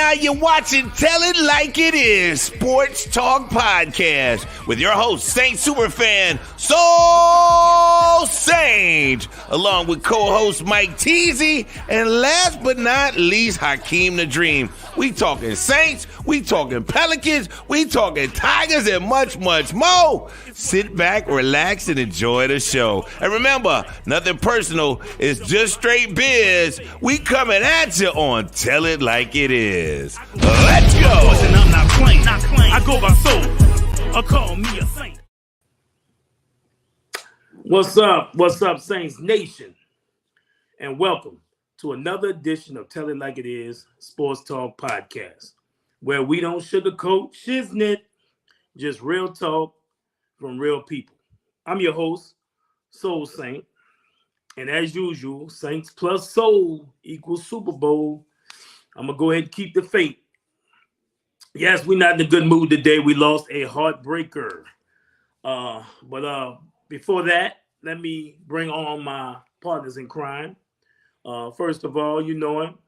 now you're watching Tell It Like It Is, Sports Talk Podcast, with your host, Saint Superfan, Soul Sage, along with co-host Mike Teasy, and last but not least, Hakeem the Dream. We talking Saints, we talking Pelicans, we talking Tigers, and much, much more. Sit back, relax, and enjoy the show. And remember, nothing personal, it's just straight biz. We coming at you on Tell It Like It Is. Let's go. I'm not playing. I go by soul. Or call me a saint. What's up? What's up, Saints Nation? And welcome to another edition of Tell It Like It Is, Sports Talk Podcast, where we don't sugarcoat shiznit, just real talk from real people. I'm your host, Soul Saint. And as usual, Saints plus Soul equals Super Bowl. I'm going to go ahead and keep the faith. Yes, we're not in a good mood today. We lost a heartbreaker. But before that, let me bring on my partners in crime. First of all, you know him,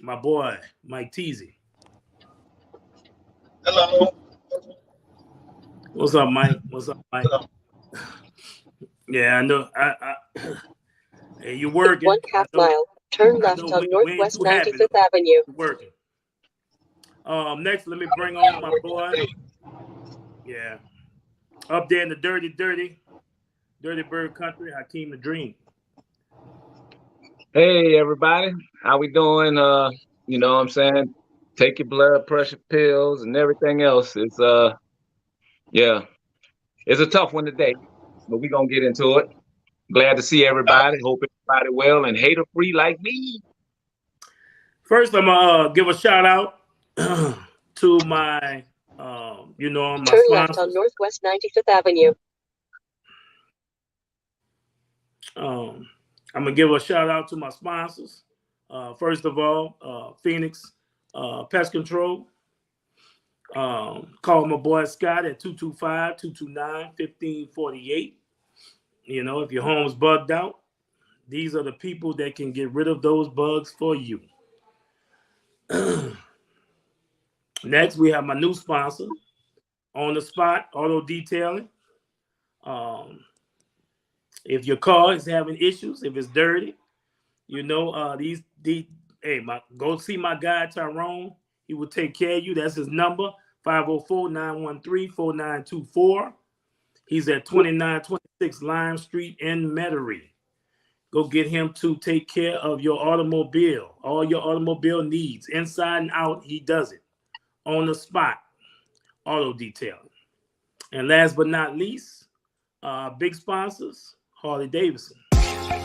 my boy, Mike Teasy. Hello. What's up, Mike? Hello. Yeah, I know. Hey, you're working. 1/2 mile. Turn left on Northwest 95th Avenue. Working. Next, let me bring on my boy. Yeah. Up there in the dirty bird country, Hakeem the Dream. Hey everybody, how we doing? You know what I'm saying? Take your blood pressure pills and everything else. It's it's a tough one today, but we're gonna get into it. Glad to see everybody. Hope everybody well and hater free like me. First, I'm gonna give a shout out to my my turn left on Northwest 95th Avenue. I'm gonna give a shout out to my sponsors. First of all, Phoenix Pest Control. Call my boy Scott at 225-229-1548. You know, if your home's bugged out, these are the people that can get rid of those bugs for you. Next, we have my new sponsor, On the Spot Auto Detailing. If your car is having issues, if it's dirty, you know, go see my guy Tyrone. He will take care of you. That's his number, 504-913-4924. He's at 2926 Lime Street in Metairie. Go get him to take care of your automobile, all your automobile needs, inside and out. He does it on the spot, auto detailing. And last but not least, big sponsors, Harley Davidson.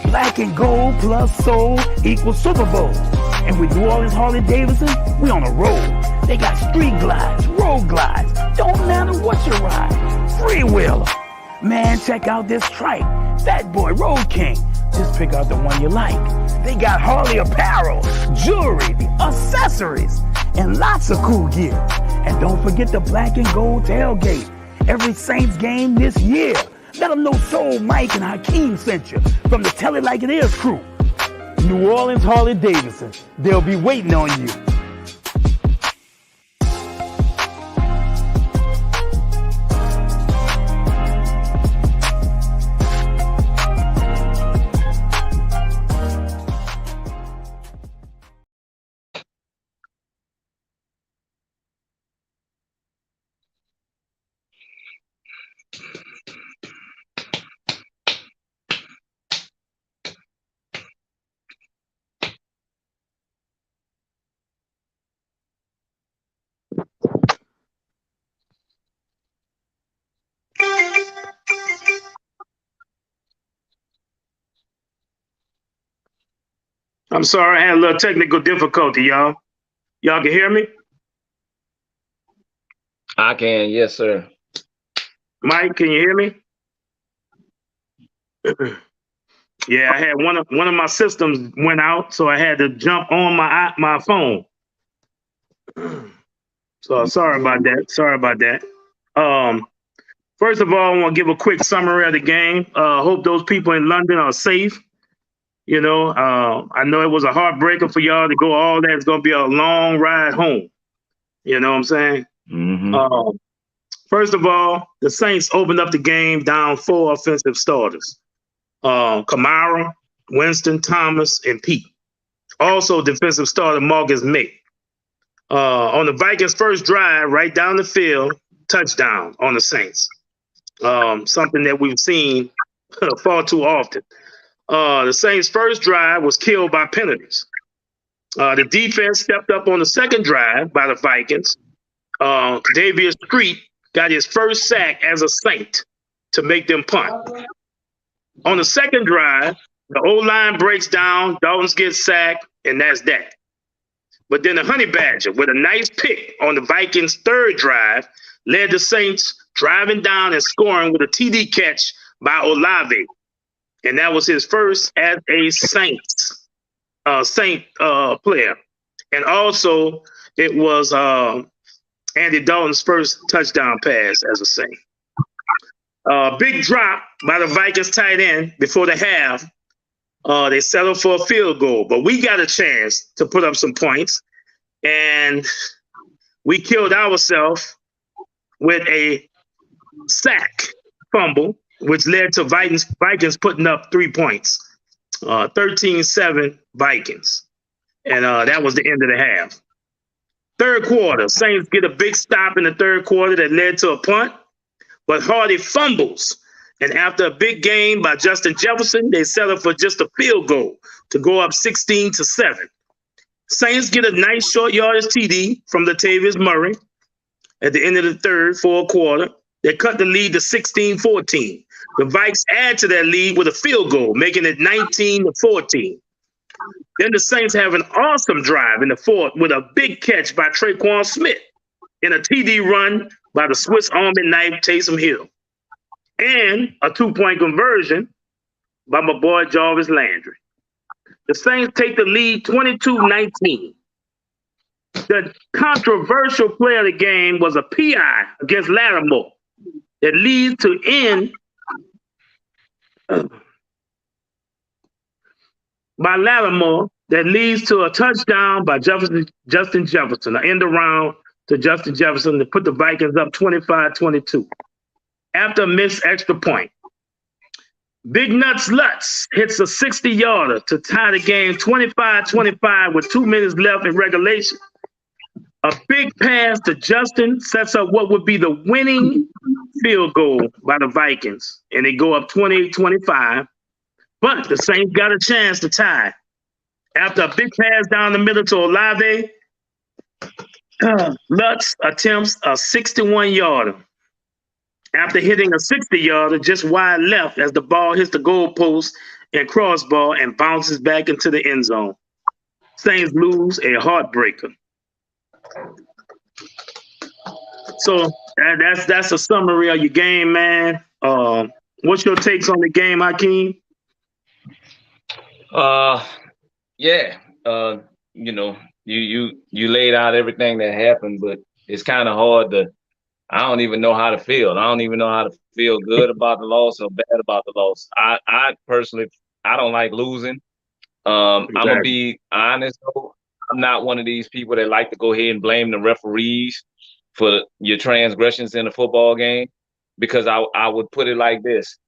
Black and gold plus soul equals Super Bowl. And with New Orleans Harley Davidson, we on a roll. They got street glides, road glides. Don't matter what you ride. Freewheeler. Man, check out this trike. Fat Boy Road King. Just pick out the one you like. They got Harley apparel, jewelry, accessories, and lots of cool gear. And don't forget the black and gold tailgate. Every Saints game this year. Let them know Soul Mike and Hakeem sent you from the Tell It Like It Is crew. New Orleans Harley Davidson. They'll be waiting on you. I'm sorry, I had a little technical difficulty, y'all. Y'all can hear me? I can, yes, sir. Mike, can you hear me? Yeah, I had one of my systems went out, so I had to jump on my phone. So sorry about that. First of all, I want to give a quick summary of the game. Hope those people in London are safe. You know, I know it was a heartbreaker for y'all to go all that. It's going to be a long ride home. You know what I'm saying? Mm-hmm. First of all, the Saints opened up the game down 4 offensive starters. Kamara, Winston, Thomas, and Pete. Also, defensive starter Marcus May. On the Vikings' first drive, right down the field, touchdown on the Saints. Something that we've seen far too often. The Saints' first drive was killed by penalties. The defense stepped up on the second drive by the Vikings. Davius Street got his first sack as a Saint to make them punt. On the second drive, the O-line breaks down, Dalton gets sacked, and that's that. But then the Honey Badger, with a nice pick on the Vikings' third drive, led the Saints driving down and scoring with a TD catch by Olave. And that was his first as a Saint player. And also, it was Andy Dalton's first touchdown pass as a Saint. Big drop by the Vikings tight end before the half. They settled for a field goal, but we got a chance to put up some points, and we killed ourselves with a sack fumble, which led to Vikings putting up 3 points, 13-7 Vikings, and that was the end of the half. Third quarter, Saints get a big stop in the third quarter that led to a punt, but Hardy fumbles. And after a big game by Justin Jefferson, they settled for just a field goal to go up 16-7. Saints get a nice short yardage TD from Latavius Murray at the end of the third, fourth quarter. They cut the lead to 16-14. The Vikes add to that lead with a field goal, making it 19-14. Then the Saints have an awesome drive in the fourth with a big catch by Traquan Smith and a TD run by the Swiss Army knife Taysom Hill. And a 2-point conversion by my boy Jarvis Landry. The Saints take the lead 22-19. The controversial play of the game was a PI against Lattimore that leads to end by Lattimore that leads to a touchdown by Justin Jefferson, an end around to Justin Jefferson to put the Vikings up 25-22. After a missed extra point, Big Nuts Lutz hits a 60-yarder to tie the game 25-25 with 2 minutes left in regulation. A big pass to Justin sets up what would be the winning field goal by the Vikings, and they go up 28-25. But the Saints got a chance to tie. After a big pass down the middle to Olave, Lutz attempts a 61-yarder. After hitting a 60-yarder just wide left as the ball hits the goalpost and crossbar and bounces back into the end zone. Saints lose a heartbreaker. So that's a summary of your game, man. What's your takes on the game, Hakeem? Yeah. You know, you laid out everything that happened, but it's kind of hard to. I don't even know how to feel. I don't even know how to feel good about the loss or bad about the loss. I personally, I don't like losing. I'm going to be honest, though. I'm not one of these people that like to go ahead and blame the referees for your transgressions in a football game, because I would put it like this.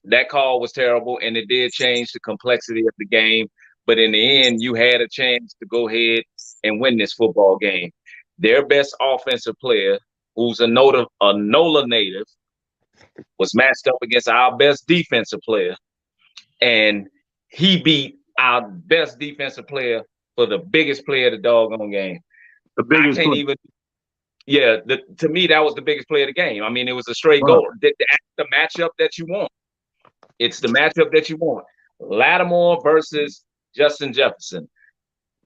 That call was terrible, and it did change the complexity of the game. But in the end, you had a chance to go ahead and win this football game. Their best offensive player, who's a NOLA native, was matched up against our best defensive player. And he beat our best defensive player for the biggest play of the doggone game. The biggest I can't even. Yeah, to me, that was the biggest play of the game. I mean, it was a straight goal. The matchup that you want. It's the matchup that you want. Lattimore versus Justin Jefferson.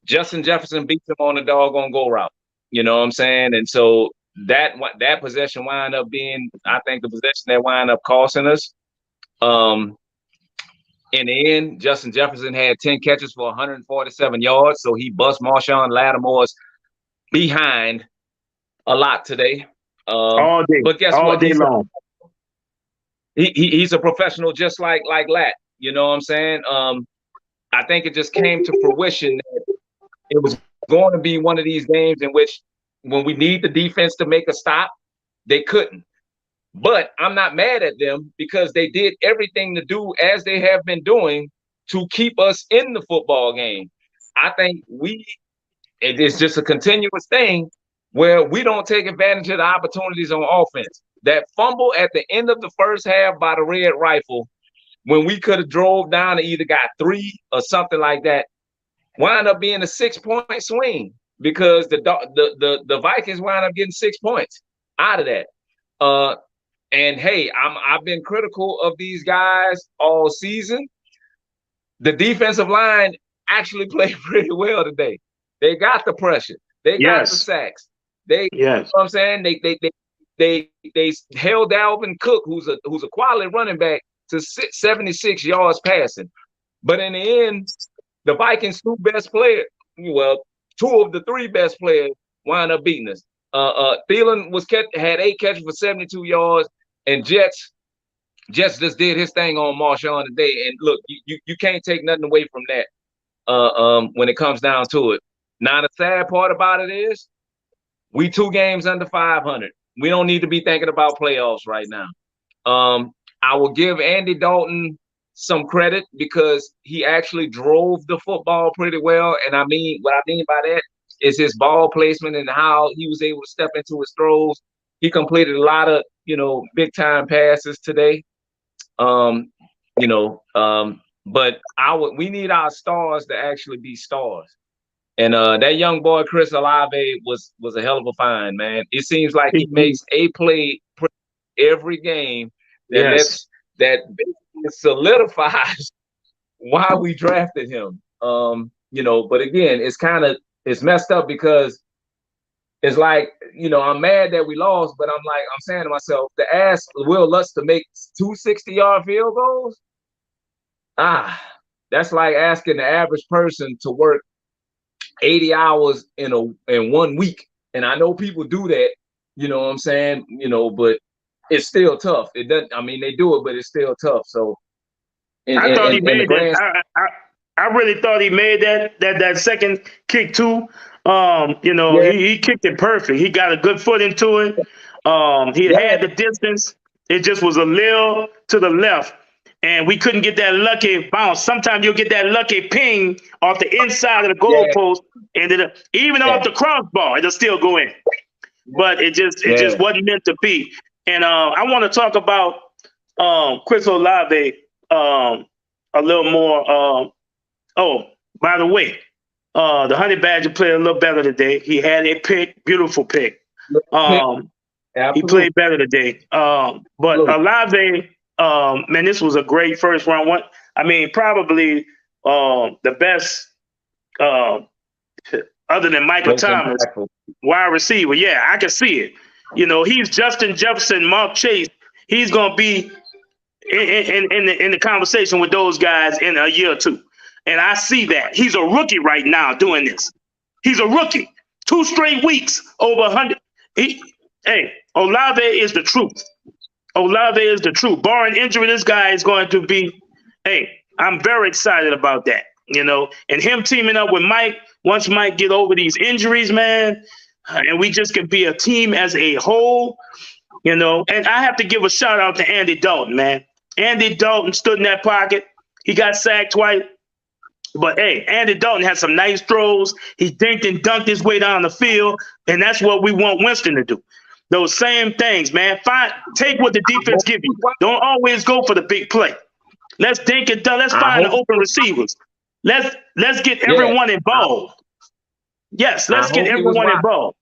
Justin Jefferson beats him on the doggone goal route. You know what I'm saying? And so that possession wound up being, I think, the possession that wound up costing us. In the end, Justin Jefferson had 10 catches for 147 yards, so he bust Marshawn Lattimore's behind a lot today. All day, but guess all what? Day long. He's a professional, just like Lat. You know what I'm saying? I think it just came to fruition that it was going to be one of these games in which when we need the defense to make a stop, they couldn't. But I'm not mad at them because they did everything to do as they have been doing to keep us in the football game. I think it is just a continuous thing where we don't take advantage of the opportunities on offense. That fumble at the end of the first half by the Red Rifle, when we could have drove down and either got 3 or something like that, wound up being a 6-point swing because the Vikings wound up getting 6 points out of that. And hey, I've been critical of these guys all season. The defensive line actually played pretty well today. They got the pressure. They got the sacks. You know what I'm saying? They held Dalvin Cook, who's a quality running back, to 76 yards passing. But in the end, the Vikings' 2 best players, well, 2 of the 3 best players wound up beating us. Thielen had 8 catches for 72 yards, and Jets just did his thing on Marshawn today. And look, you can't take nothing away from that when it comes down to it. Now, the sad part about it is we 2 games under 500. We don't need to be thinking about playoffs right now. I will give Andy Dalton some credit because he actually drove the football pretty well. And what I mean by that is his ball placement and how he was able to step into his throws. He completed a lot of, big time passes today. But we need our stars to actually be stars. And that young boy, Chris Olave, was a hell of a find, man. It seems like he makes a play every game that basically solidifies why we drafted him. But again, it's messed up because it's like, I'm mad that we lost, but I'm saying to myself, to ask Will Lutz to make 2 60-yard field goals, that's like asking the average person to work 80 hours in 1 week. And I know people do that, you know what I'm saying? But it's still tough. It doesn't, they do it, but it's still tough. So I thought he made that. I really thought he made that second kick too. He kicked it perfect. He got a good foot into it. He had the distance. It just was a little to the left. And we couldn't get that lucky bounce. Sometimes you'll get that lucky ping off the inside of the goalpost, and even off the crossbar, it'll still go in. But it just wasn't meant to be. And I want to talk about Chris Olave a little more. By the way, the Honey Badger played a little better today. He had a pick, beautiful pick. He played better today. But Olave, man, this was a great first round one. Probably the best, other than Michael Thomas, wide receiver. Yeah, I can see it. He's Justin Jefferson, Mark Chase. He's going to be in the conversation with those guys in a year or 2. And I see that. He's a rookie right now doing this. He's a rookie. 2 straight weeks over 100. Olave is the truth. Olave is the truth. Barring injury, this guy is going to be, I'm very excited about that, and him teaming up with Mike, once Mike get over these injuries, man, and we just can be a team as a whole, and I have to give a shout out to Andy Dalton, man. Andy Dalton stood in that pocket. He got sacked twice. But, Andy Dalton had some nice throws. He dinked and dunked his way down the field, and that's what we want Winston to do. Those same things, man. Take what the defense give you. Don't always go for the big play. Let's dink and dunk. Let's find the open receivers. Let's get everyone involved. Yes, let's get everyone involved.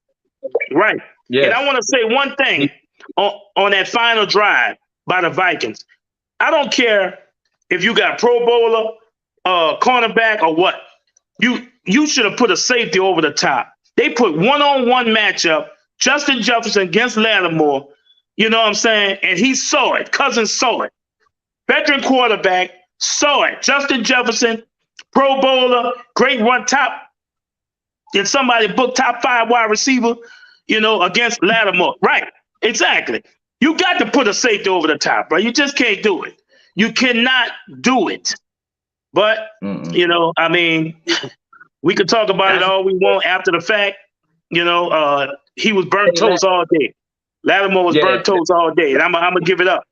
Right. Yes. And I want to say one thing on that final drive by the Vikings. I don't care if you got Pro Bowler, cornerback, or what. You should have put a safety over the top. They put one-on-one matchup, Justin Jefferson against Lattimore, you know what I'm saying? And he saw it. Cousins saw it. Veteran quarterback saw it. Justin Jefferson, Pro Bowler, great run top. Did somebody book top 5 wide receiver, against Lattimore? Right. Exactly. You got to put a safety over the top, bro. You just can't do it. You cannot do it. But you know, I mean, we could talk about it all we want after the fact. You know, he was burnt toast all day. Lattimore was burnt toast all day, and I'm gonna give it up.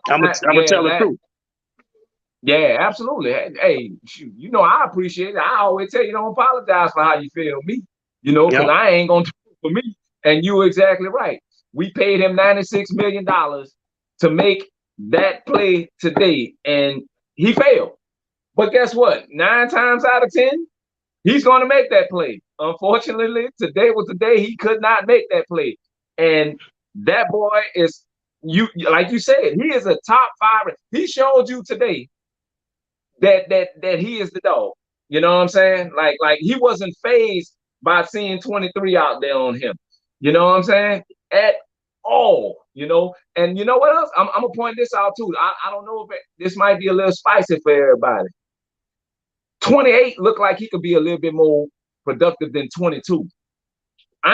I'm gonna tell the truth. Yeah, absolutely. Hey, you know, I appreciate it. I always tell you, don't apologize for how you feel me. You know, because I ain't gonna do it for me. And you exactly right. We paid him $96 million to make that play today, and he failed. But guess what? 9 times out of 10, he's going to make that play. Unfortunately, today was the day he could not make that play. And that boy is, like you said, he is a top 5. He showed you today that he is the dog. You know what I'm saying? Like he wasn't fazed by seeing 23 out there on him. You know what I'm saying? At all, you know. And you know what else? I'm gonna point this out too. I don't know if this might be a little spicy for everybody. 28 looked like he could be a little bit more productive than 22.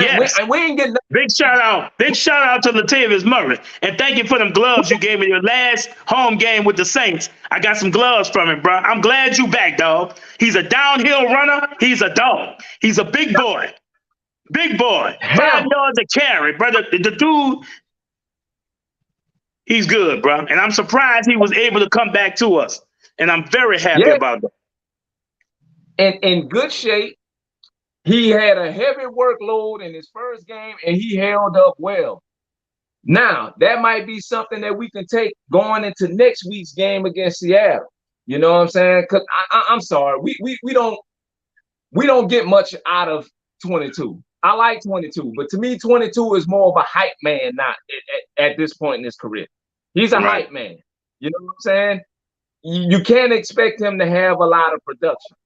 Yes. We ain't getting big shout out to Latavius Murray, and thank you for them gloves you gave me your last home game with the Saints. I got some gloves from him, bro. I'm glad you back, dog. He's a downhill runner. He's a dog. He's a big boy. 5 yards a carry, brother. The dude, he's good, bro. And I'm surprised he was able to come back to us, and I'm very happy about that. And in good shape. He had a heavy workload in his first game, and he held up well. Now, that might be something that we can take going into next week's game against Seattle. You know what I'm saying? Because I'm sorry, we don't get much out of 22. I like 22, but to me, 22 is more of a hype man now at this point in his career. He's a hype man. You know what I'm saying? You can't expect him to have a lot of production.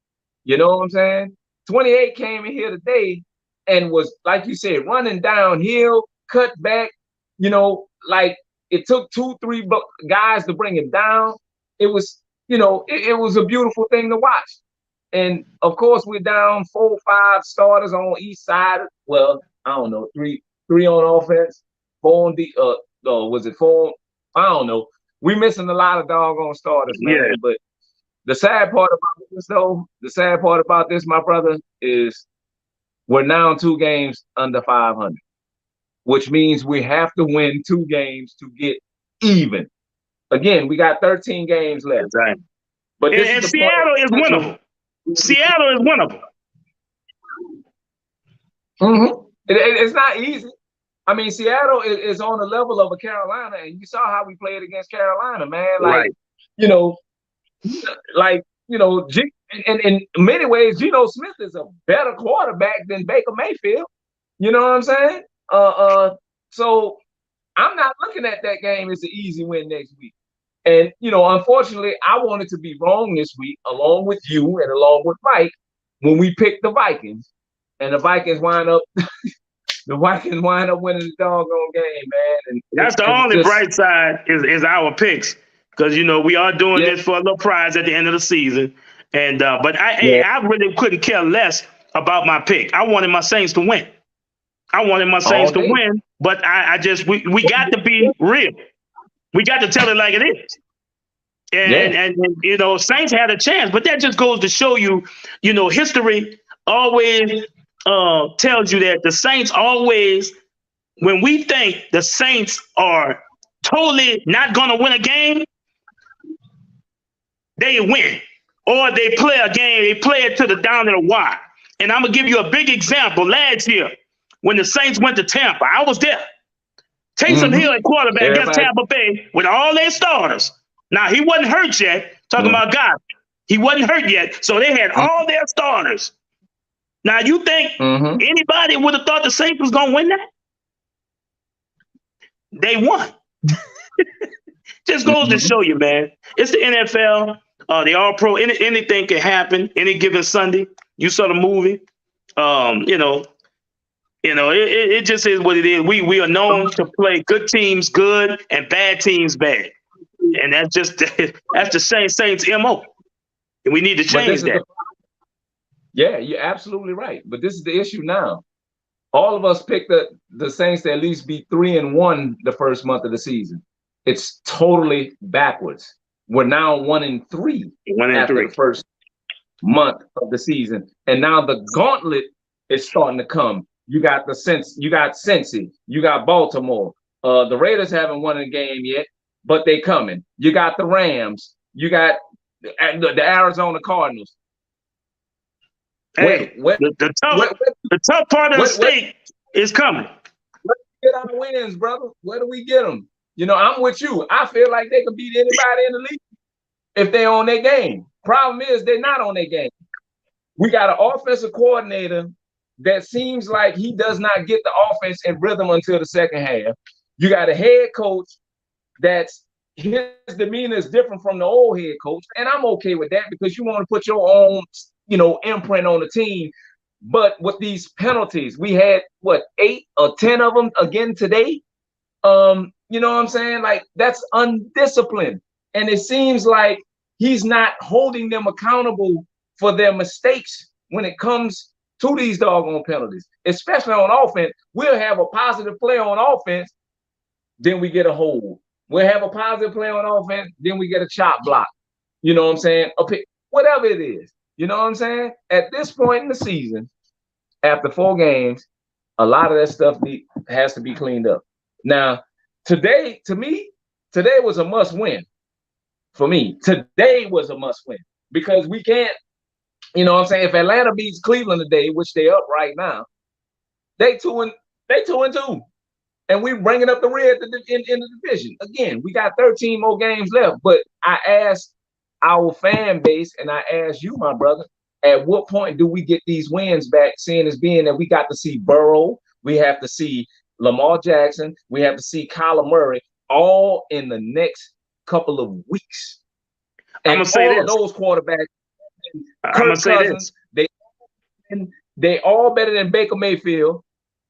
You know what I'm saying? 28 came in here today and was, like you said, running downhill, cut back. You know, like it took 2-3 guys to bring him down. It was, you know, it was a beautiful thing to watch. And of course, we're down 4 or 5 starters on each side. Well, I don't know, three on offense, 4 on the was it 4? I don't know. We're missing a lot of doggone starters, man. Yeah. But the sad part about this, my brother, is we're now 2 games under 500, which means we have to win 2 games to get even. Again, we got 13 games left. Right. But Seattle is winnable. Seattle is winnable. Mm-hmm. It's not easy. I mean, Seattle is on the level of a Carolina, and you saw how we played against Carolina, man. Like, you know, in many ways, Geno Smith is a better quarterback than Baker Mayfield. You know what I'm saying? So I'm not looking at that game as an easy win next week. And, you know, unfortunately, I wanted to be wrong this week, along with you and along with Mike, when we picked the Vikings, and the Vikings wind up winning the doggone game, man. And that's the only bright side is our picks. Because, you know, we are doing this for a little prize at the end of the season. And but I really couldn't care less about my pick. I wanted my Saints to win. But we got to be real. We got to tell it like it is. And you know, Saints had a chance, but that just goes to show you, you know, history always tells you that the Saints always, when we think the Saints are totally not going to win a game, they win. Or they play a game, they play it to the down to the wire. And I'm going to give you a big example. Last year, when the Saints went to Tampa, I was there. Taysom Hill at quarterback against Tampa Bay with all their starters. Now, he wasn't hurt yet. Talking about God. He wasn't hurt yet. So they had all their starters. Now, you think anybody would have thought the Saints was going to win that? They won. Just goes to show you, man. It's the NFL. The All-Pro. Anything can happen any given Sunday. You saw the movie. It just is what it is. We are known to play good teams good and bad teams bad. And that's the same Saints MO. And we need to change that. Yeah, you're absolutely right. But this is the issue now. All of us picked the Saints to at least be 3-1 the first month of the season. It's totally backwards. We're now 1-3 after the first month of the season, and now the gauntlet is starting to come. You got Cincy, you got Baltimore. The Raiders haven't won a game yet, but they coming. You got the Rams. You got the Arizona Cardinals. Hey, the tough part of the state is coming. Where do we get our wins, brother? Where do we get them? You know, I'm with you. I feel like they can beat anybody in the league if they're on their game. Problem is, they're not on their game. We got an offensive coordinator that seems like he does not get the offense in rhythm until the second half. You got a head coach that's his demeanor is different from the old head coach, and I'm okay with that because you want to put your own, imprint on the team. But with these penalties, we had 8 or 10 of them again today. You know what I'm saying? Like, that's undisciplined, and it seems like he's not holding them accountable for their mistakes when it comes to these doggone penalties, especially on offense. We'll have a positive play on offense, then we get a hold. We'll have a positive play on offense, then we get a chop block. You know what I'm saying? A pick, whatever it is. You know what I'm saying? At this point in the season, after 4 games, a lot of that stuff has to be cleaned up. Now, today, to me, today was a must win. For me, today was a must win because we can't, you know what I'm saying? If Atlanta beats Cleveland today, which they're up right now, they 2-2. And we bringing up the rear in the division. Again, we got 13 more games left. But I asked our fan base, and I asked you, my brother, at what point do we get these wins back, seeing as being that we got to see Burrow, we have to see Lamar Jackson, we have to see Kyler Murray, all in the next couple of weeks. And I'm gonna say all of those quarterbacks, Kirk Cousins, they all better than Baker Mayfield.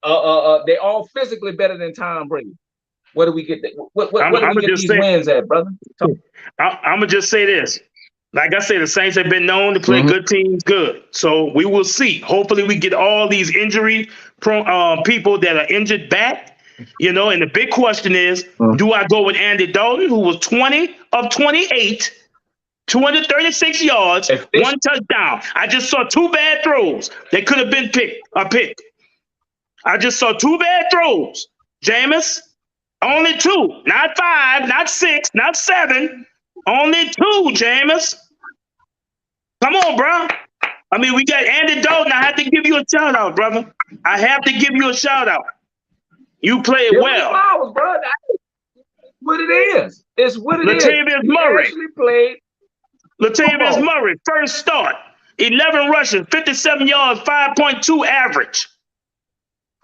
They all physically better than Tom Brady. Where do we get that? What do we get these wins at, brother? I'm gonna just say this. Like I said, the Saints have been known to play good teams good. So we will see. Hopefully we get all these injury people that are injured back. You know, and the big question is, do I go with Andy Dalton, who was 20 of 28, 236 yards, 1 touchdown? I just saw 2 bad throws. They could have been a pick. I just saw 2 bad throws. Jameis, only 2, not 5, not 6, not 7, only 2, Jameis. Come on, bro. I mean, we got Andy Dalton. I have to give you a shout out, brother. I have to give you a shout out. You played well. Flowers, bro. That's what it is. It's what it is. Latavius Murray, first start, 11 rushes, 57 yards, 5.2 average.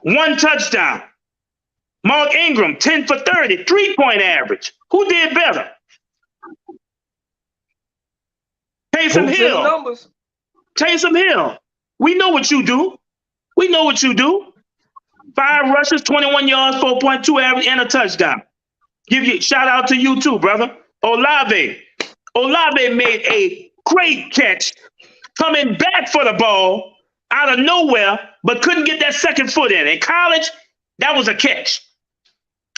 1 touchdown. Mark Ingram, 10 for 30, 3-point average. Who did better? Taysom Hill. Taysom Hill. We know what you do. 5 rushes, 21 yards, 4.2 average, and a touchdown. Shout out to you too, brother. Olave made a great catch, coming back for the ball out of nowhere, but couldn't get that second foot in. In college, that was a catch.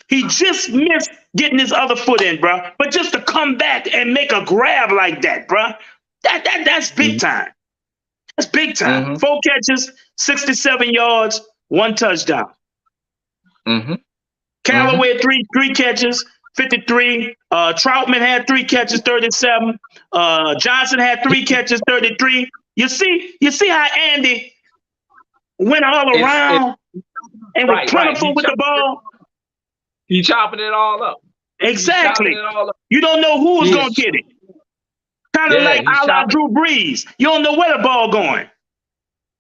He just missed getting his other foot in, bro. But just to come back and make a grab like that, bro, that's big time. That's big time. 4 catches, 67 yards, 1 touchdown. Callaway, three catches, 53. Troutman had 3 catches, 37. Johnson had 3 catches, 33. You see how Andy went all around and was plentiful with the ball? He chopping it all up. Exactly. You don't know who was going to get it. Kind of like a la Drew Brees. You don't know where the ball going.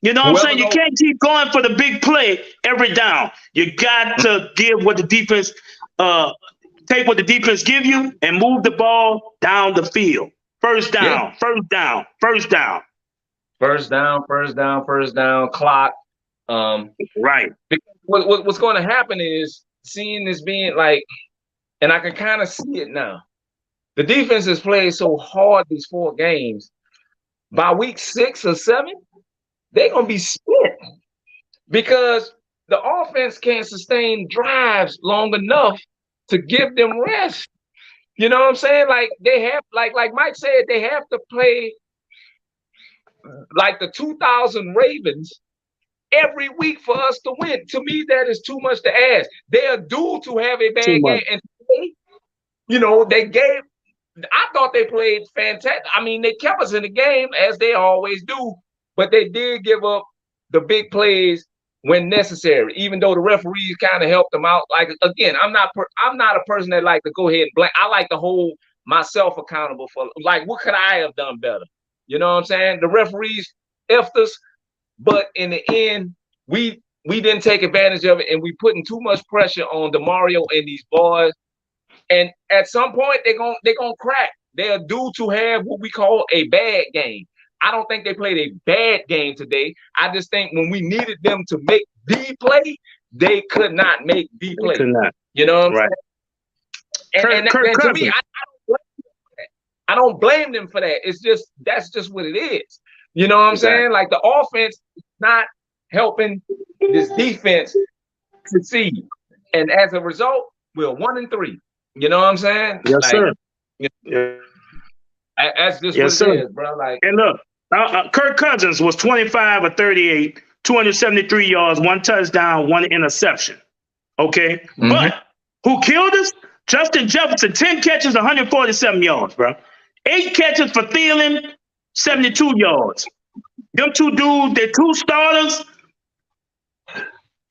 You know what I'm saying? You can't keep going for the big play every down. You got to give what the defense, take what the defense give you and move the ball down the field. First down. Clock. Right. What's going to happen is, seeing this being like, and I can kind of see it now. The defense has played so hard these 4 games. By week 6 or 7, they're going to be split because the offense can't sustain drives long enough to give them rest. You know what I'm saying? Like they have, like Mike said, they have to play like the 2000 Ravens every week for us to win. To me, that is too much to ask. They are due to have a bad game, and you know they gave. I thought they played fantastic. I mean, they kept us in the game as they always do, but they did give up the big plays when necessary. Even though the referees kind of helped them out. Like again, I'm not a person that like to go ahead and blame. I like to hold myself accountable for like what could I have done better. You know what I'm saying? The referees effed us, but in the end, we didn't take advantage of it, and we putting too much pressure on DeMario and these boys. And at some point, they're gonna crack. They are due to have what we call a bad game. I don't think they played a bad game today. I just think when we needed them to make the play, they could not make the play. You know what I'm saying? And to me, I don't blame them for that. It's just that's just what it is. You know what I'm saying? Like the offense is not helping this defense succeed, and as a result, we're 1-3. You know what I'm saying? Yes, like, sir. You know, that's just what it is, bro. Like, and look, Kirk Cousins was 25 of 38, 273 yards, 1 touchdown, 1 interception. Okay, but who killed us? Justin Jefferson, 10 catches, 147 yards, bro. 8 catches for Thielen, 72 yards. Them two dudes, they're 2 starters.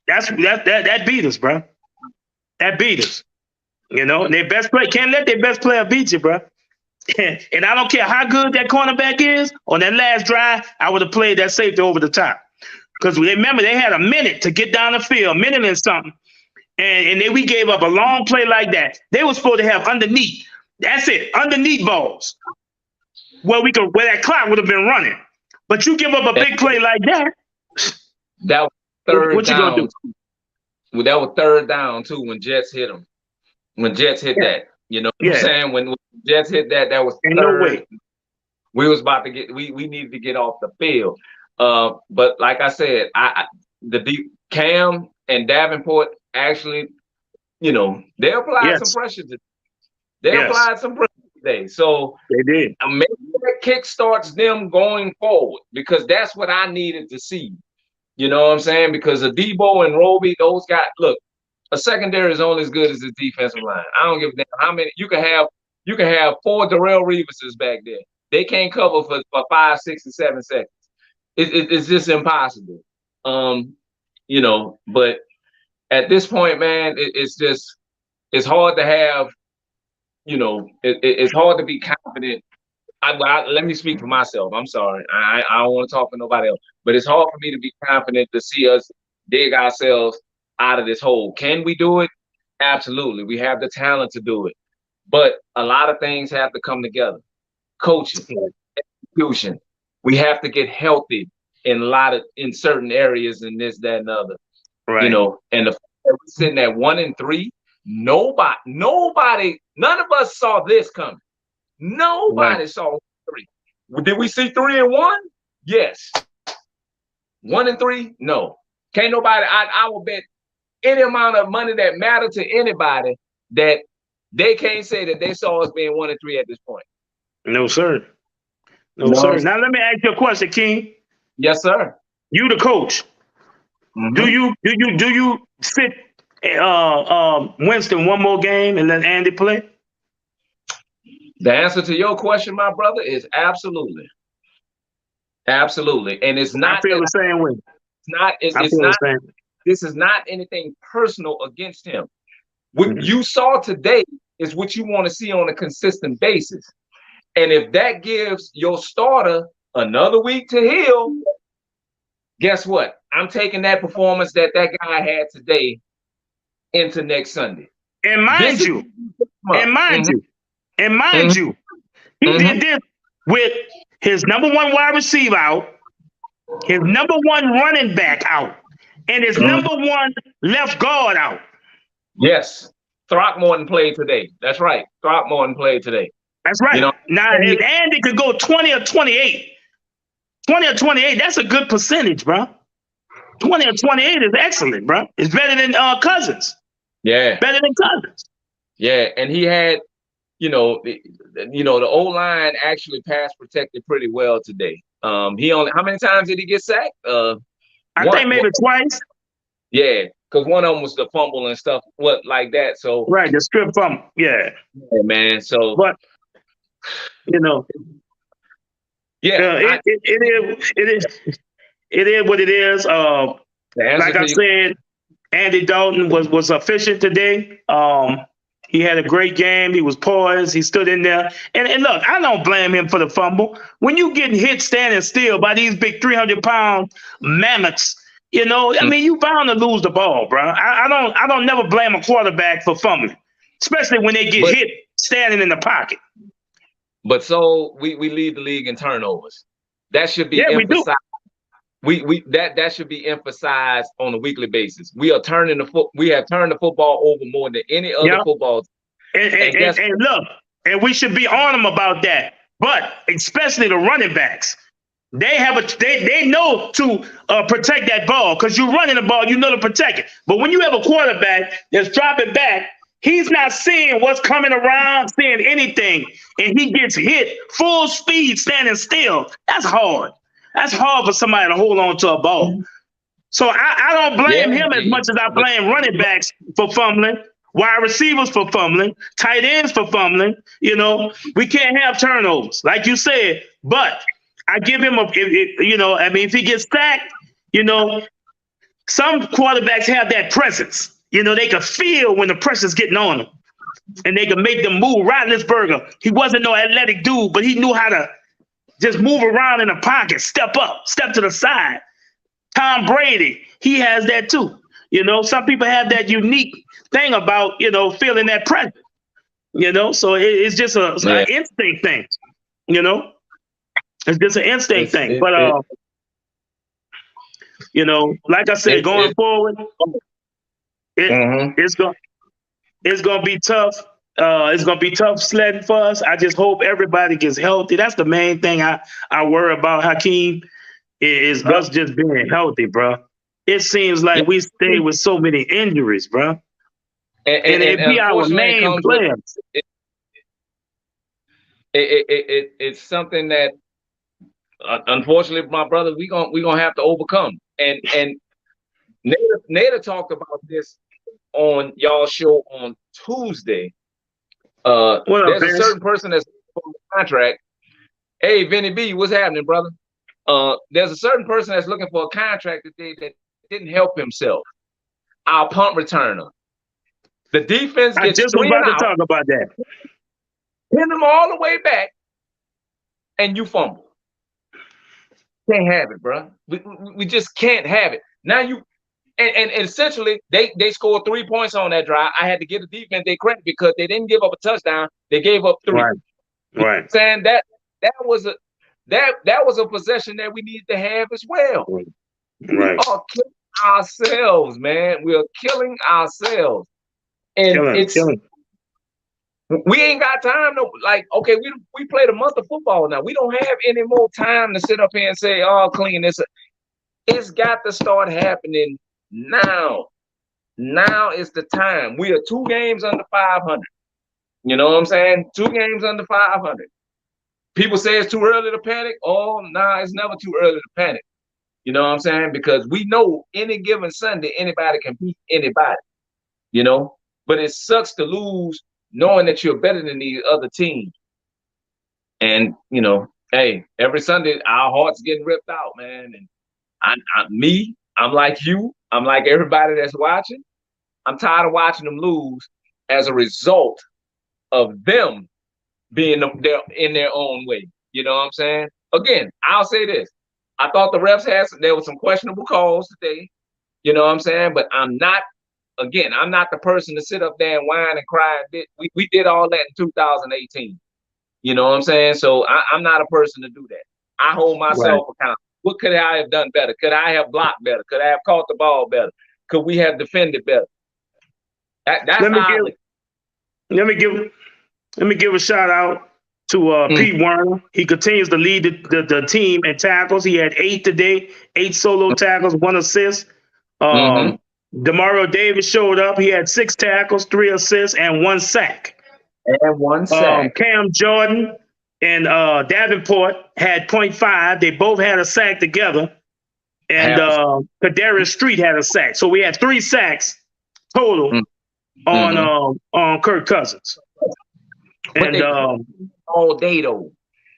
That beat us, bro. That beat us. You know, their best player can't let their best player beat you, bro. And I don't care how good that cornerback is. On that last drive, I would have played that safety over the top. Because remember, they had a minute to get down the field, a minute and something. And then we gave up a long play like that. They were supposed to have underneath. That's it, underneath balls. Where that clock would have been running. But you give up a big play like that. That was third what down. You gonna do? Well, that was third down too when Jets hit them. When Jets hit that, you know what I'm saying? When Jets hit that was third. No way. We was about to get. We needed to get off the field. But like I said, Cam and Davenport actually, you know, they applied some pressure today. They applied some pressure today. So they did. Maybe that kick starts them going forward because that's what I needed to see. You know what I'm saying? Because Adebo and Roby, those guys, look, a secondary is only as good as the defensive line. I don't give a damn how many you can have 4 Darrell Reeveses back there. They can't cover for 5, 6, and 7 seconds. It's just impossible. You know, but at this point, man, it's hard to have, you know, it's hard to be confident. Let me speak for myself. I'm sorry. I don't want to talk for nobody else, but it's hard for me to be confident to see us dig ourselves out of this hole. Can we do it? Absolutely. We have the talent to do it. But a lot of things have to come together. Coaching, execution. We have to get healthy in certain areas and this, that, and other. Right. You know, and the fact that we're sitting at 1-3, nobody, none of us saw this coming. Nobody saw 3. Did we see 3-1? Yes. 1-3? No. Can't nobody, I will bet any amount of money that matter to anybody that they can't say that they saw us being 1-3 at this point. No, sir. No, sir. Now let me ask you a question, King. Yes, sir. You the coach. Do you sit Winston one more game and let Andy play? The answer to your question, my brother, is absolutely. Absolutely. And it's not. I feel the same way. It's not. This is not anything personal against him. What you saw today is what you want to see on a consistent basis. And if that gives your starter another week to heal, guess what? I'm taking that performance that guy had today into next Sunday. And mind you, he did this with his number 1 wide receiver out, his number 1 running back out, and his number 1 left guard out. Yes. Throckmorton played today. That's right. Throckmorton played today. That's right. You know, now, if Andy could go 20 or 28, that's a good percentage, bro. 20 or 28 is excellent, bro. It's better than Cousins. Yeah. Better than Cousins. Yeah, and he had the O-line actually pass protected pretty well today. He only, how many times did he get sacked? I think maybe twice. Yeah, because one of them was the fumble and stuff, like that. So right, the strip fumble. Yeah, man. So, but yeah, it is what it is. Like I said, Andy Dalton was efficient today. He had a great game. He was poised. He stood in there. And look, I don't blame him for the fumble. When you getting hit standing still by these big 300-pound mammoths, I mean, you bound to lose the ball, bro. I don't never blame a quarterback for fumbling, especially when they get hit standing in the pocket. But so we lead the league in turnovers. That should be emphasized. That should be emphasized on a weekly basis. We have turned the football over more than any other football. And look, and we should be on them about that. But especially the running backs, they know to protect that ball, because you're running the ball, you know to protect it. But when you have a quarterback that's dropping back, he's not seeing what's coming around, seeing anything, and he gets hit full speed standing still. That's hard. That's hard for somebody to hold on to a ball. So I don't blame him as much as I blame running backs for fumbling, wide receivers for fumbling, tight ends for fumbling. We can't have turnovers, like you said. But I give him if he gets sacked, some quarterbacks have that presence. They can feel when the pressure's getting on them, and they can make them move. Roethlisberger, he wasn't no athletic dude, but he knew how to just move around in the pocket, step up, step to the side. Tom Brady, he has that too. Some people have that unique thing about, feeling that pressure. So it's just an instinct thing. It's just an instinct thing. But like I said, going forward, it's gonna be tough. It's gonna be tough sledding for us. I just hope everybody gets healthy. That's the main thing I worry about, Hakeem, is us just being healthy, bro. It seems like we stay with so many injuries, bro. And it be our main players. It's something that, unfortunately, my brother, we gonna have to overcome. And Nader talked about this on y'all show on Tuesday. There's a certain person that's on the contract. Hey, Vinny B, what's happening, brother? There's a certain person that's looking for a contract that didn't help himself. Our punt returner. The defense gets three and out. I just was about to talk about that. Pin them all the way back, and you fumble. Can't have it, bro. We just can't have it. Now and essentially they scored 3 points on that drive. I had to give the defense their credit because they didn't give up a touchdown. They gave up 3. Right. Saying that was a possession that we needed to have as well. Right. We are killing ourselves, man. We are killing ourselves. And killing. We ain't got time to, okay, we played a month of football now. We don't have any more time to sit up here and say, oh, clean this up. It's got to start happening now. Now is the time. We are 2 games under 500. You know what I'm saying? 2 games under 500. People say it's too early to panic. Oh, nah, it's never too early to panic. You know what I'm saying? Because we know any given Sunday, anybody can beat anybody. But it sucks to lose knowing that you're better than these other teams. And, hey, every Sunday, our hearts getting ripped out, man. And I'm like you. I'm like everybody that's watching. I'm tired of watching them lose as a result of them being in their own way. You know what I'm saying? Again, I'll say this. I thought the refs there were some questionable calls today. You know what I'm saying? But I'm not the person to sit up there and whine and cry. We did all that in 2018. You know what I'm saying? So I'm not a person to do that. I hold myself accountable. What could I have done better? Could I have blocked better? Could I have caught the ball better? Could we have defended better? Let me give a shout out to Pete Werner. He continues to lead the team in tackles. He had 8 today, 8 solo tackles, 1 assist. Demario Davis showed up. He had 6 tackles, 3 assists, and 1 sack. And one sack. Cam Jordan and Davenport had .5. They both had a sack together. And Kadarius Street had a sack. So we had 3 sacks total on Kirk Cousins. But And they all day though.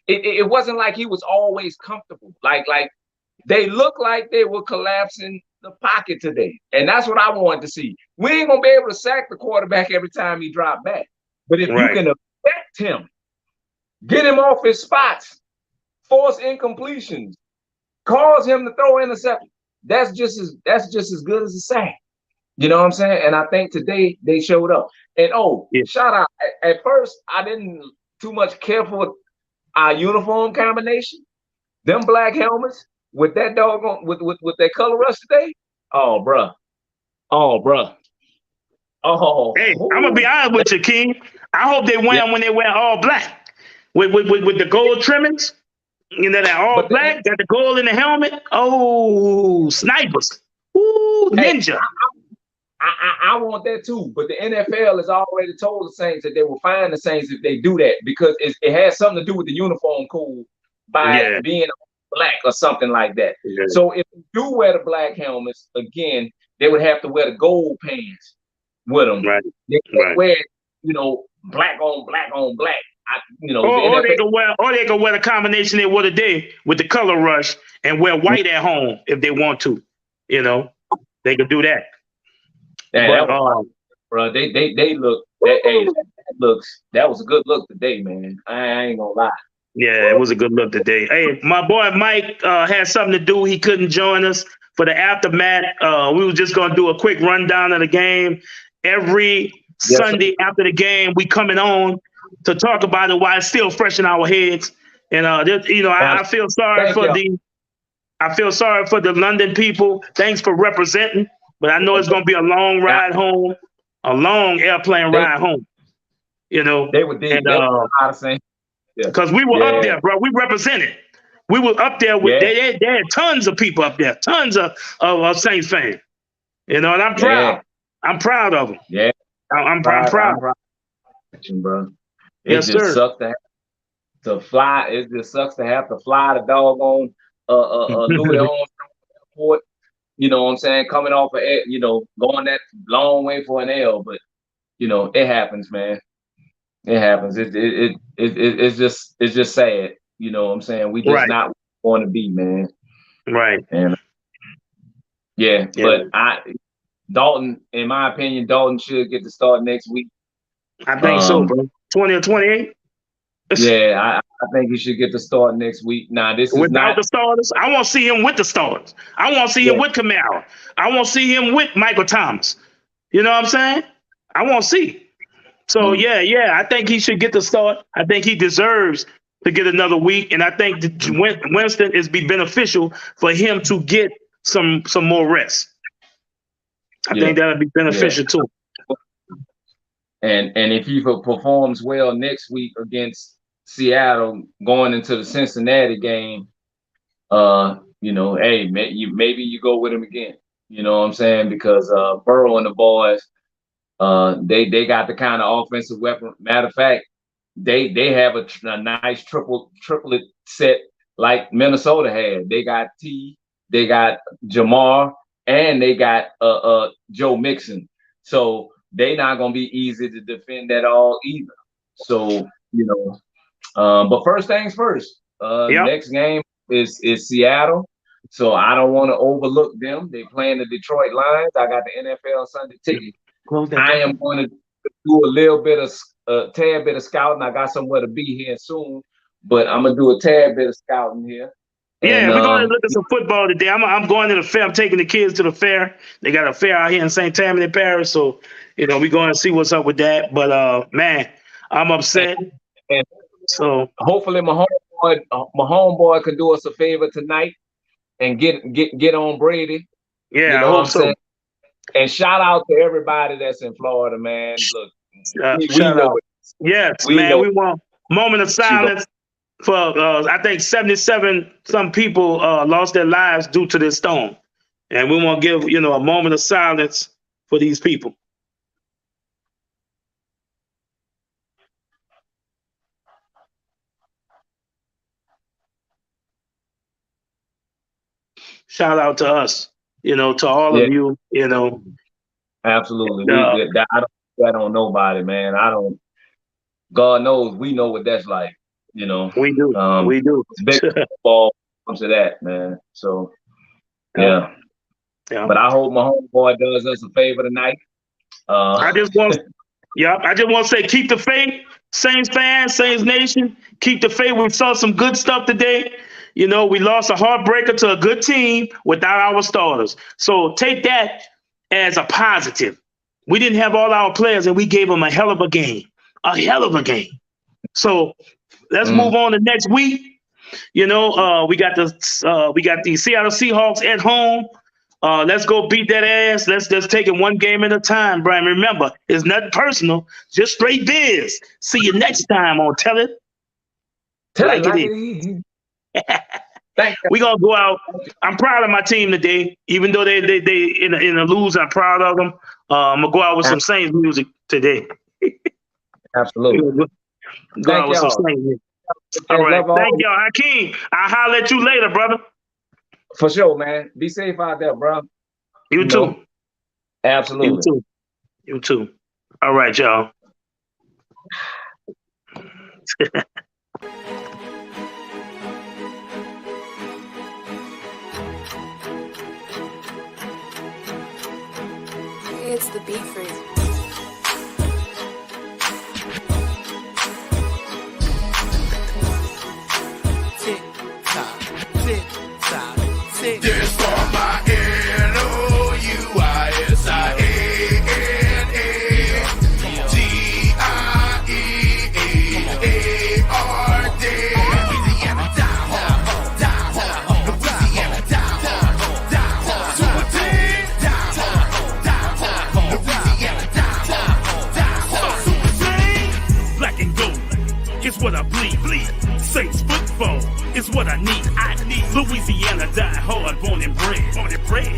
It wasn't like he was always comfortable. Like they looked like they were collapsing the pocket today. And that's what I wanted to see. We ain't gonna be able to sack the quarterback every time he dropped back. But if you can affect him, get him off his spots, force incompletions, cause him to throw interceptions, that's just as good as a sack. You know what I'm saying? And I think today they showed up. And shout out. At first, I didn't too much care for our uniform combination. Them black helmets with that doggone with that color rush today. Oh, bruh. Hey, I'm gonna be honest with you, King. I hope they wear them when they wear all black with the gold trimmings. You know, that all black, got the gold in the helmet. Oh, snipers. Ooh, ninja. I want that too, but the NFL has already told the Saints that they will fine the Saints if they do that because it has something to do with the uniform code by being black or something like that. Yeah. So if they do wear the black helmets, again, they would have to wear the gold pants with them. Right. They can't wear, black on black on black. Or they can wear the combination they wore today with the color rush and wear white at home if they want to. They could do that. Yeah, bro, they look. That was a good look today, man. I ain't gonna lie. Yeah, it was a good look today. Hey, my boy Mike had something to do. He couldn't join us for the aftermath. We were just gonna do a quick rundown of the game. Every Sunday after the game, we coming on to talk about it while it's still fresh in our heads. And I feel sorry for the London people. Thanks for representing. But I know it's going to be a long ride home, a long airplane ride home. They were because we were up there, bro. We represented. We were up there with they had tons of people up there, tons of Saints fans. And I'm proud. Yeah. I'm proud of them. Yeah, I'm proud. Bro. It just sucks to fly. It just sucks to have to fly the doggone Louis Airport. You know what I'm saying? Coming off of going that long way for an L, but it happens, man. It happens. It's just sad. You know what I'm saying? We just not going to be, man. Right. And but Dalton, in my opinion, Dalton should get to start next week. I think so, bro. 20 or 28. Yeah, I think he should get the start next week. Now, this is without the starters. I want to see him with the starters. I want to see him with Kamara. I want to see him with Michael Thomas. You know what I'm saying? I want to see. So I think he should get the start. I think he deserves to get another week, and I think Winston is be beneficial for him to get some more rest. I think that'll be beneficial too. And if he performs well next week against Seattle going into the Cincinnati game, hey, maybe you go with him again. You know what I'm saying? Because Burrow and the boys, they got the kind of offensive weapon. Matter of fact, they have a nice triplet set like Minnesota had. They got T, they got Jamar, and they got Joe Mixon. So they're not gonna be easy to defend at all either. So but first things first. Next game is Seattle, so I don't want to overlook them. They playing the Detroit Lions. I got the NFL Sunday ticket. I am going to do a little bit of tad bit of scouting. I got somewhere to be here soon, but I'm gonna do a tad bit of scouting here. Yeah, we're going to look at some football today. I'm going to the fair. I'm taking the kids to the fair. They got a fair out here in St. Tammany Parish, so we're going to see what's up with that. But man, I'm upset. And so hopefully my homeboy can do us a favor tonight and get on Brady. Yeah, I hope so. And shout out to everybody that's in Florida, man. Look, shout out. Yes, man. We want a moment of silence for I think 77 some people lost their lives due to this storm, and we want to give a moment of silence for these people. shout out to us, to all of you, Absolutely. I don't nobody, man. God knows we know what that's like, We do. We do. It's big football comes to that, man. So, yeah. But I hope my homeboy does us a favor tonight. I just want to say, keep the faith, Saints fans, Saints Nation. Keep the faith. We saw some good stuff today. We lost a heartbreaker to a good team without our starters. So take that as a positive. We didn't have all our players, and we gave them a hell of a game. A hell of a game. So let's move on to next week. We got the Seattle Seahawks at home. Let's go beat that ass. Let's take it one game at a time, Brian. Remember, it's nothing personal, just straight biz. See you next time on Tell It Like It Is. We're gonna go out. I'm proud of my team today, even though they in a lose. I'm proud of them. I'm gonna go out with some Saints music today. Absolutely. Go out with some Saints music. All right. Thank y'all, Hakeem. I'll holler at you later, brother. For sure, man. Be safe out there, bro. You too. Absolutely. You too. All right, y'all. It's the beat freak. Tick tock, tick tock, tick. This for my Louisiana-D-I-E-A-R-D. Louisiana die hard, Louisiana die hard, Super team die hard, Louisiana die hard, Super team. Black and gold, it's what I bleed. Saints football, it's what I need. Louisiana die hard, born and bred.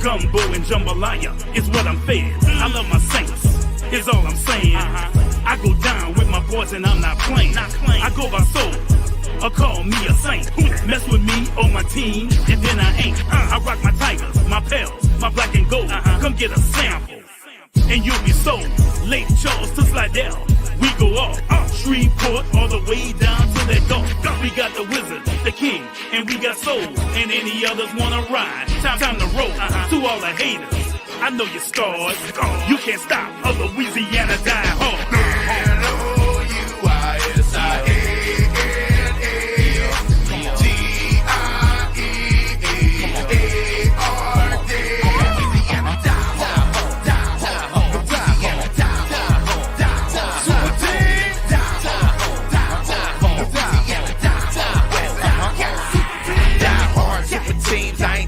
Gumbo and jambalaya is what I'm fed. I love my Saints, is all I'm saying. I go down with my boys and I'm not playing. I go by soul, or call me a saint. Mess with me or my team, and then I ain't. I rock my tigers, my pels, my black and gold. Come get a sample, and you'll be sold. Lake Charles to Slidell, we go off. Shreveport all the way down to that Gulf. We got the wizard, the king, and we got soul. And any others wanna ride, time to roll. To all the haters, I know you're scarred. You can't stop a Louisiana die hard.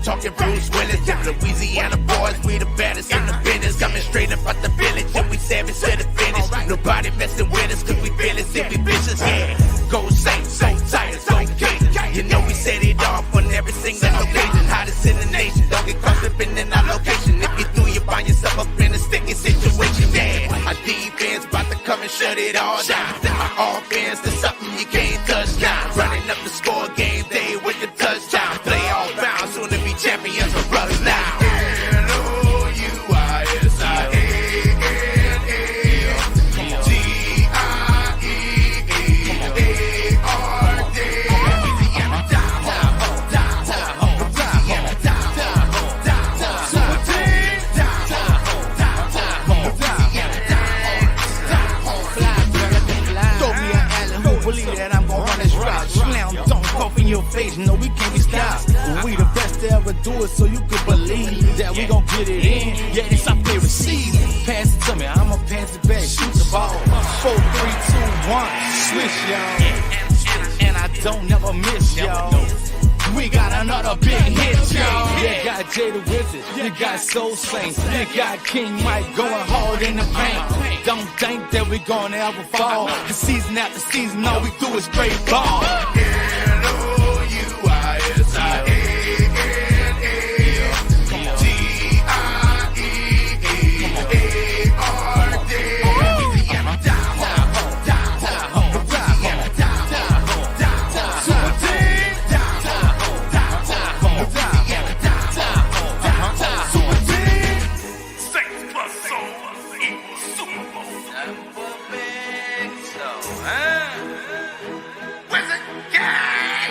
Talking Bruce Willis, them Louisiana boys, we the baddest in the business. Coming straight up out the village, and we savage to the finish. Nobody messing with us, cause we fearless and we vicious, yeah. Go Saints, go Tigers, go Gators. You know we set it off on every single occasion. Hottest in the nation, don't get caught slipping in our location. If you do, you find yourself up in a sticky situation, yeah. Our defense about to come and shut it all down. Our offense is something you can't touch now. Running up the score game day with the touchdown. Play all bound, soon to be champions of us now. Your face, no, we can't be stopped. We the best to ever do it, so you can believe that we gon' get it in. Yeah, it's our favorite season. Pass it to me, I'ma pass it back. Shoot the ball. 4, 3, 2, 1. Switch, y'all. And I don't never miss, y'all. We got another big hit, y'all. You got Jay the Wizard, you got Soul Saints, you got King Mike going hard in the paint. Don't think that we gonna ever fall. The season after season, all we do is straight ball.